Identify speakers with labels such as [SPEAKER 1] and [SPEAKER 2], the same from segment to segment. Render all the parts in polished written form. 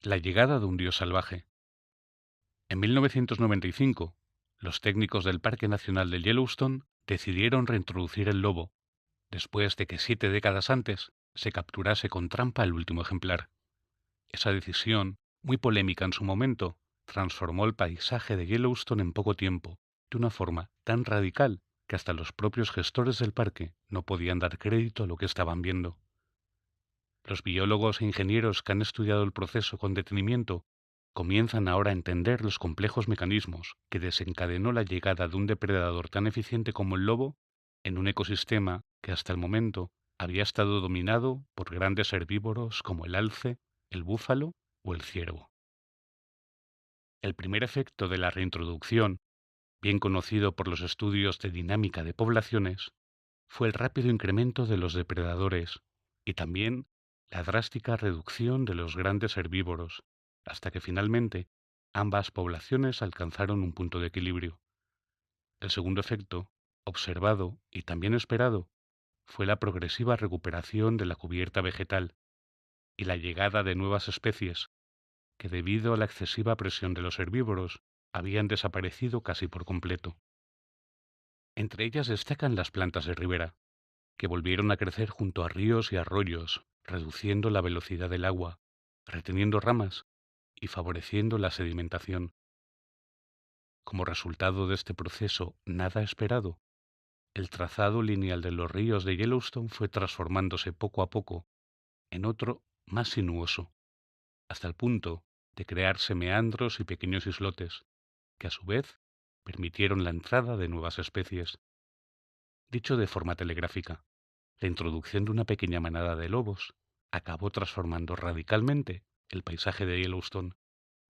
[SPEAKER 1] La llegada de un dios salvaje. En 1995, los técnicos del Parque Nacional de Yellowstone decidieron reintroducir el lobo, después de que 7 décadas antes se capturase con trampa el último ejemplar. Esa decisión, muy polémica en su momento, transformó el paisaje de Yellowstone en poco tiempo, de una forma tan radical que hasta los propios gestores del parque no podían dar crédito a lo que estaban viendo. Los biólogos e ingenieros que han estudiado el proceso con detenimiento comienzan ahora a entender los complejos mecanismos que desencadenó la llegada de un depredador tan eficiente como el lobo en un ecosistema que hasta el momento había estado dominado por grandes herbívoros como el alce, el búfalo o el ciervo. El primer efecto de la reintroducción, bien conocido por los estudios de dinámica de poblaciones, fue el rápido incremento de los depredadores y también la drástica reducción de los grandes herbívoros, hasta que finalmente ambas poblaciones alcanzaron un punto de equilibrio. El segundo efecto, observado y también esperado, fue la progresiva recuperación de la cubierta vegetal y la llegada de nuevas especies que, debido a la excesiva presión de los herbívoros, habían desaparecido casi por completo. Entre ellas destacan las plantas de ribera, que volvieron a crecer junto a ríos y arroyos, reduciendo la velocidad del agua, reteniendo ramas y favoreciendo la sedimentación. Como resultado de este proceso nada esperado, el trazado lineal de los ríos de Yellowstone fue transformándose poco a poco en otro más sinuoso, hasta el punto de crearse meandros y pequeños islotes, que a su vez permitieron la entrada de nuevas especies. Dicho de forma telegráfica, la introducción de una pequeña manada de lobos acabó transformando radicalmente el paisaje de Yellowstone,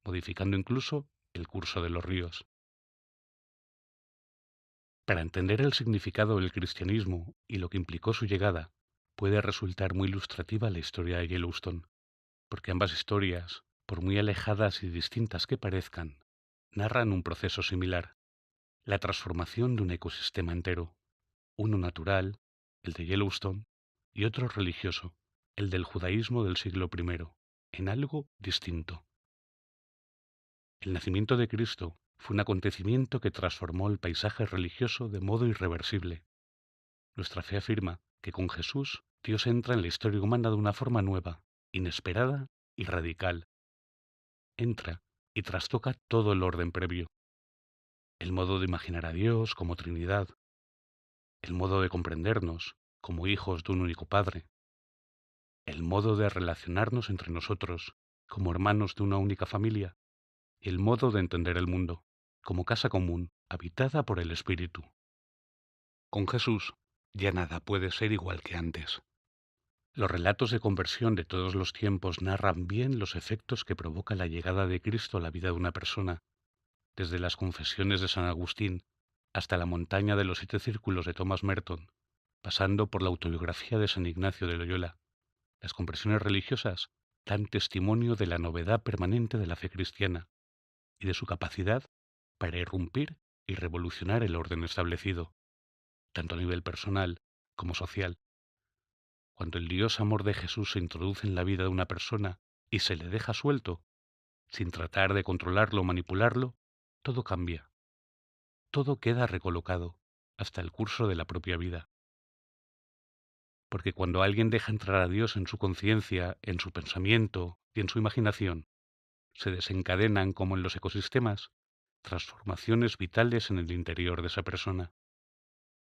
[SPEAKER 1] modificando incluso el curso de los ríos. Para entender el significado del cristianismo y lo que implicó su llegada, puede resultar muy ilustrativa la historia de Yellowstone, porque ambas historias, por muy alejadas y distintas que parezcan, narran un proceso similar: la transformación de un ecosistema entero, uno natural, el de Yellowstone, y otro religioso, el del judaísmo del siglo I, en algo distinto. El nacimiento de Cristo fue un acontecimiento que transformó el paisaje religioso de modo irreversible. Nuestra fe afirma que con Jesús Dios entra en la historia humana de una forma nueva, inesperada y radical. Entra y trastoca todo el orden previo: el modo de imaginar a Dios como Trinidad, el modo de comprendernos como hijos de un único Padre, el modo de relacionarnos entre nosotros como hermanos de una única familia, y el modo de entender el mundo como casa común habitada por el Espíritu. Con Jesús ya nada puede ser igual que antes. Los relatos de conversión de todos los tiempos narran bien los efectos que provoca la llegada de Cristo a la vida de una persona, desde las confesiones de San Agustín hasta la montaña de los 7 círculos de Thomas Merton, pasando por la autobiografía de San Ignacio de Loyola. Las conversiones religiosas dan testimonio de la novedad permanente de la fe cristiana y de su capacidad para irrumpir y revolucionar el orden establecido, tanto a nivel personal como social. Cuando el Dios amor de Jesús se introduce en la vida de una persona y se le deja suelto, sin tratar de controlarlo o manipularlo, todo cambia, todo queda recolocado, hasta el curso de la propia vida. Porque cuando alguien deja entrar a Dios en su conciencia, en su pensamiento y en su imaginación, se desencadenan, como en los ecosistemas, transformaciones vitales en el interior de esa persona.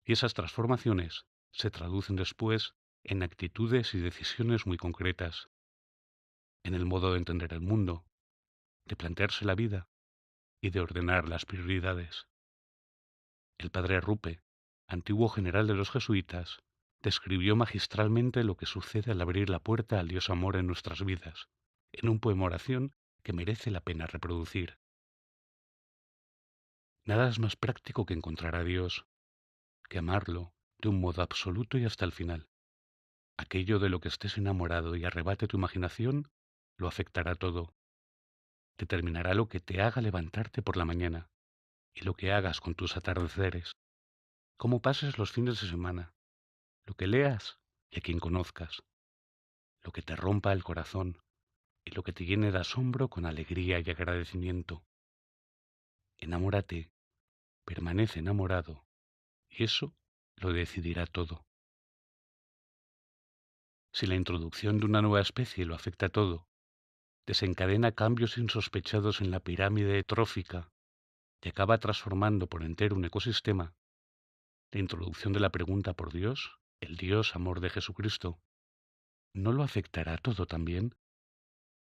[SPEAKER 1] Y esas transformaciones se traducen después en actitudes y decisiones muy concretas, en el modo de entender el mundo, de plantearse la vida y de ordenar las prioridades. El padre Rupe, antiguo general de los jesuitas, describió magistralmente lo que sucede al abrir la puerta al Dios amor en nuestras vidas, en un poema oración que merece la pena reproducir. Nada es más práctico que encontrar a Dios, que amarlo de un modo absoluto y hasta el final. Aquello de lo que estés enamorado y arrebate tu imaginación, lo afectará todo. Determinará lo que te haga levantarte por la mañana y lo que hagas con tus atardeceres, cómo pases los fines de semana, lo que leas y a quien conozcas, lo que te rompa el corazón, y lo que te llene de asombro con alegría y agradecimiento. Enamórate, permanece enamorado, y eso lo decidirá todo. Si la introducción de una nueva especie lo afecta todo, desencadena cambios insospechados en la pirámide trófica y acaba transformando por entero un ecosistema, la introducción de la pregunta por Dios, el Dios amor de Jesucristo, ¿no lo afectará todo también?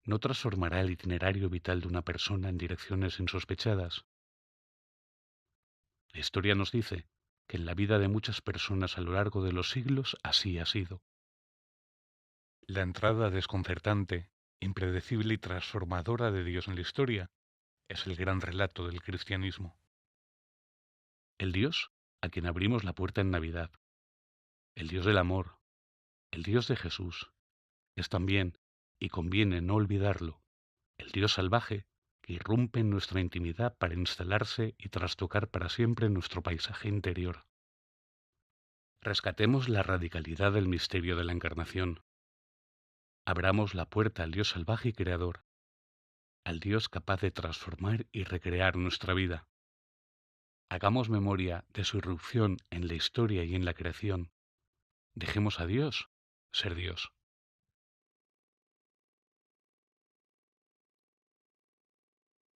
[SPEAKER 1] ¿No transformará el itinerario vital de una persona en direcciones insospechadas? La historia nos dice que en la vida de muchas personas a lo largo de los siglos así ha sido. La entrada desconcertante, impredecible y transformadora de Dios en la historia es el gran relato del cristianismo. El Dios a quien abrimos la puerta en Navidad, el Dios del amor, el Dios de Jesús, es también, y conviene no olvidarlo, el Dios salvaje que irrumpe en nuestra intimidad para instalarse y trastocar para siempre nuestro paisaje interior. Rescatemos la radicalidad del misterio de la Encarnación. Abramos la puerta al Dios salvaje y creador, al Dios capaz de transformar y recrear nuestra vida. Hagamos memoria de su irrupción en la historia y en la creación. Dejemos a Dios ser Dios.